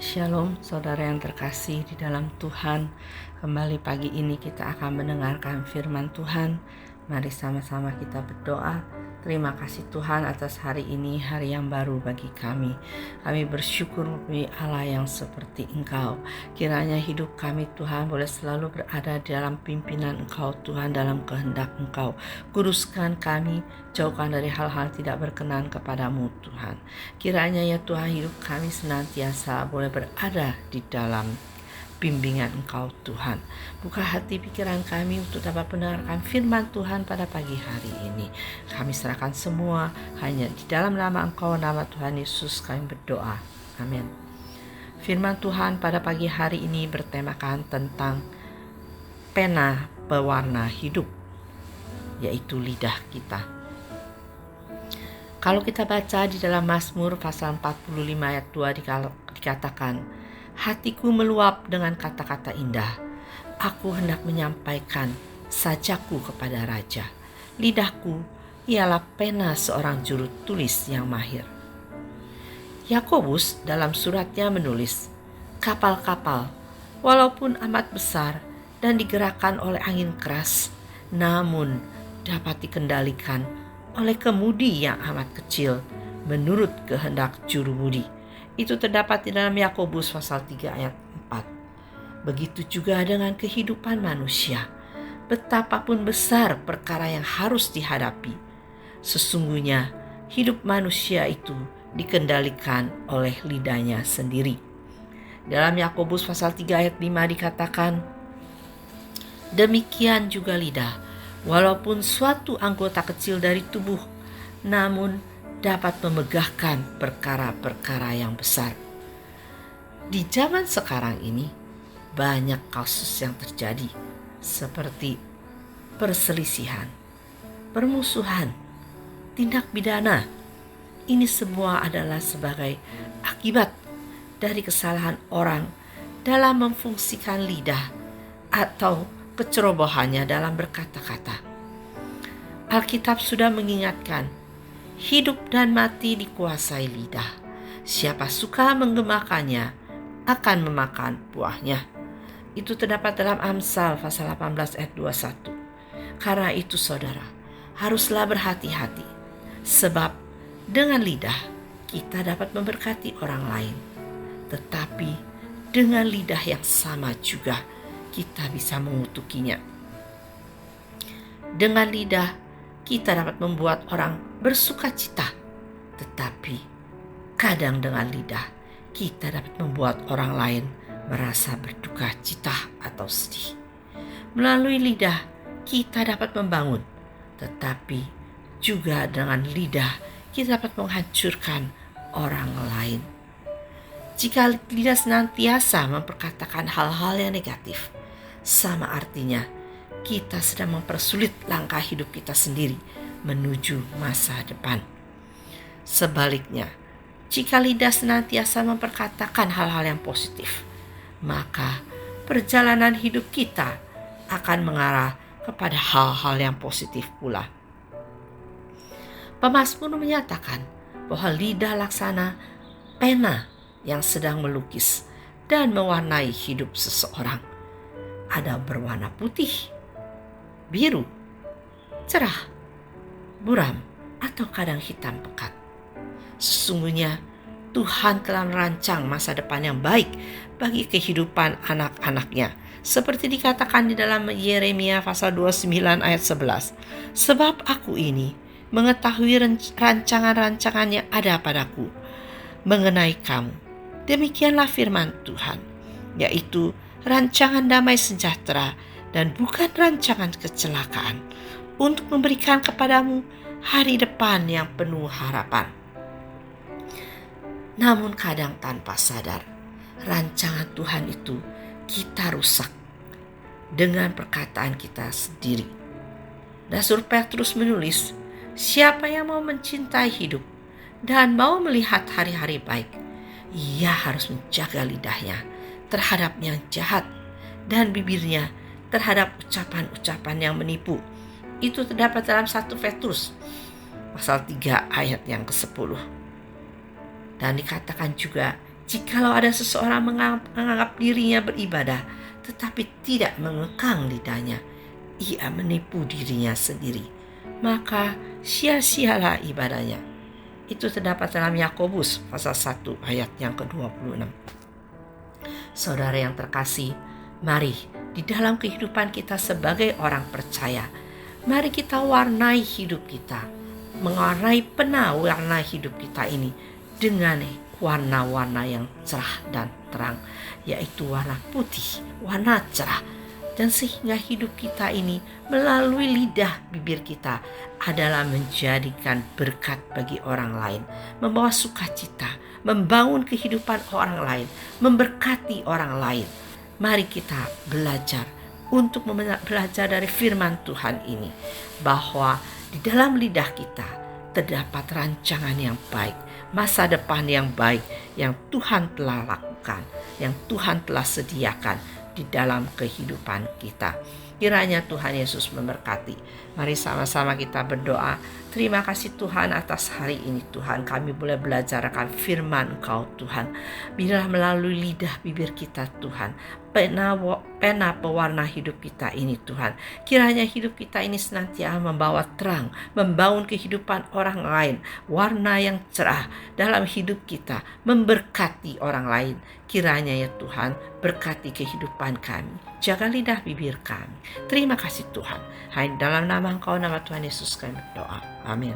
Shalom saudara yang terkasih di dalam Tuhan. Kembali pagi ini kita akan mendengarkan firman Tuhan. Mari sama-sama kita berdoa. Terima kasih Tuhan atas hari ini, hari yang baru bagi kami. Kami bersyukur bagi Allah yang seperti Engkau. Kiranya hidup kami Tuhan boleh selalu berada di dalam pimpinan Engkau Tuhan, dalam kehendak Engkau. Kuduskan kami, jauhkan dari hal-hal tidak berkenan kepadamu Tuhan. Kiranya ya Tuhan, hidup kami senantiasa boleh berada di dalam bimbingan Engkau Tuhan. Buka hati pikiran kami untuk dapat mendengarkan firman Tuhan pada pagi hari ini. Kami serahkan semua hanya di dalam nama Engkau, nama Tuhan Yesus kami berdoa. Amin. Firman Tuhan pada pagi hari ini bertemakan tentang pena pewarna hidup, yaitu lidah kita. Kalau kita baca di dalam Mazmur pasal 45 ayat 2 dikatakan, hatiku meluap dengan kata-kata indah. Aku hendak menyampaikan sajaku kepada raja. Lidahku ialah pena seorang juru tulis yang mahir. Yakobus dalam suratnya menulis, kapal-kapal walaupun amat besar dan digerakkan oleh angin keras, namun dapat dikendalikan oleh kemudi yang amat kecil menurut kehendak juru mudi. Itu terdapat di dalam Yakobus pasal 3 ayat 4. Begitu juga dengan kehidupan manusia. Betapapun besar perkara yang harus dihadapi, sesungguhnya hidup manusia itu dikendalikan oleh lidahnya sendiri. Dalam Yakobus pasal 3 ayat 5 dikatakan, demikian juga lidah, walaupun suatu anggota kecil dari tubuh, namun dapat memegahkan perkara-perkara yang besar. Di zaman sekarang ini, banyak kasus yang terjadi seperti perselisihan, permusuhan, tindak pidana. Ini semua adalah sebagai akibat dari kesalahan orang dalam memfungsikan lidah atau kecerobohannya dalam berkata-kata. Alkitab sudah mengingatkan, hidup dan mati dikuasai lidah. Siapa suka menggemakannya akan memakan buahnya. Itu terdapat dalam Amsal pasal 18 ayat 21. Karena itu saudara, haruslah berhati-hati. Sebab dengan lidah kita dapat memberkati orang lain. Tetapi dengan lidah yang sama juga kita bisa mengutukinya. Dengan lidah kita dapat membuat orang bersuka cita, tetapi kadang dengan lidah kita dapat membuat orang lain merasa berduka cita atau sedih. Melalui lidah kita dapat membangun, tetapi juga dengan lidah kita dapat menghancurkan orang lain. Jika lidah senantiasa memperkatakan hal-hal yang negatif, sama artinya kita sedang mempersulit langkah hidup kita sendiri menuju masa depan. Sebaliknya, jika lidah senantiasa memperkatakan hal-hal yang positif, maka perjalanan hidup kita akan mengarah kepada hal-hal yang positif pula. Pemazmur menyatakan bahwa lidah laksana pena yang sedang melukis dan mewarnai hidup seseorang. Ada berwarna putih, biru, cerah, buram, atau kadang hitam pekat. Sesungguhnya Tuhan telah merancang masa depan yang baik bagi kehidupan anak-anaknya. Seperti dikatakan di dalam Yeremia pasal 29 ayat 11. Sebab aku ini mengetahui rancangan-rancangan yang ada padaku mengenai kamu. Demikianlah firman Tuhan, yaitu rancangan damai sejahtera dan bukan rancangan kecelakaan, untuk memberikan kepadamu hari depan yang penuh harapan. Namun kadang tanpa sadar, rancangan Tuhan itu kita rusak dengan perkataan kita sendiri. Rasul Petrus menulis, siapa yang mau mencintai hidup dan mau melihat hari-hari baik, ia harus menjaga lidahnya terhadap yang jahat dan bibirnya terhadap ucapan-ucapan yang menipu. Itu terdapat dalam 1 Petrus pasal 3 ayat yang ke-10. Dan dikatakan juga, Jikalau ada seseorang menganggap dirinya beribadah, tetapi tidak mengekang lidahnya, ia menipu dirinya sendiri. Maka sia-sialah ibadahnya. Itu terdapat dalam Yakobus pasal 1 ayat yang ke-26. Saudara yang terkasih, mari di dalam kehidupan kita sebagai orang percaya, mari kita warnai hidup kita, mewarnai warna hidup kita ini dengan warna-warna yang cerah dan terang, yaitu warna putih, warna cerah. Dan sehingga hidup kita ini melalui lidah bibir kita adalah menjadikan berkat bagi orang lain, membawa sukacita, membangun kehidupan orang lain, memberkati orang lain. Mari kita belajar untuk belajar dari firman Tuhan ini, bahwa di dalam lidah kita terdapat rancangan yang baik, masa depan yang baik yang Tuhan telah lakukan, yang Tuhan telah sediakan di dalam kehidupan kita. Kiranya Tuhan Yesus memberkati. Mari sama-sama kita berdoa. Terima kasih Tuhan atas hari ini Tuhan. Kami boleh belajar akan firman Engkau Tuhan. Biarlah melalui lidah bibir kita Tuhan, pena pewarna hidup kita ini Tuhan. Kiranya hidup kita ini senantiasa membawa terang, membangun kehidupan orang lain, warna yang cerah dalam hidup kita, memberkati orang lain. Kiranya ya Tuhan, berkati kehidupan kami, jaga lidah bibir kami. Terima kasih Tuhan. Hanya dalam nama Engkau, nama Tuhan Yesus kami berdoa. Amin.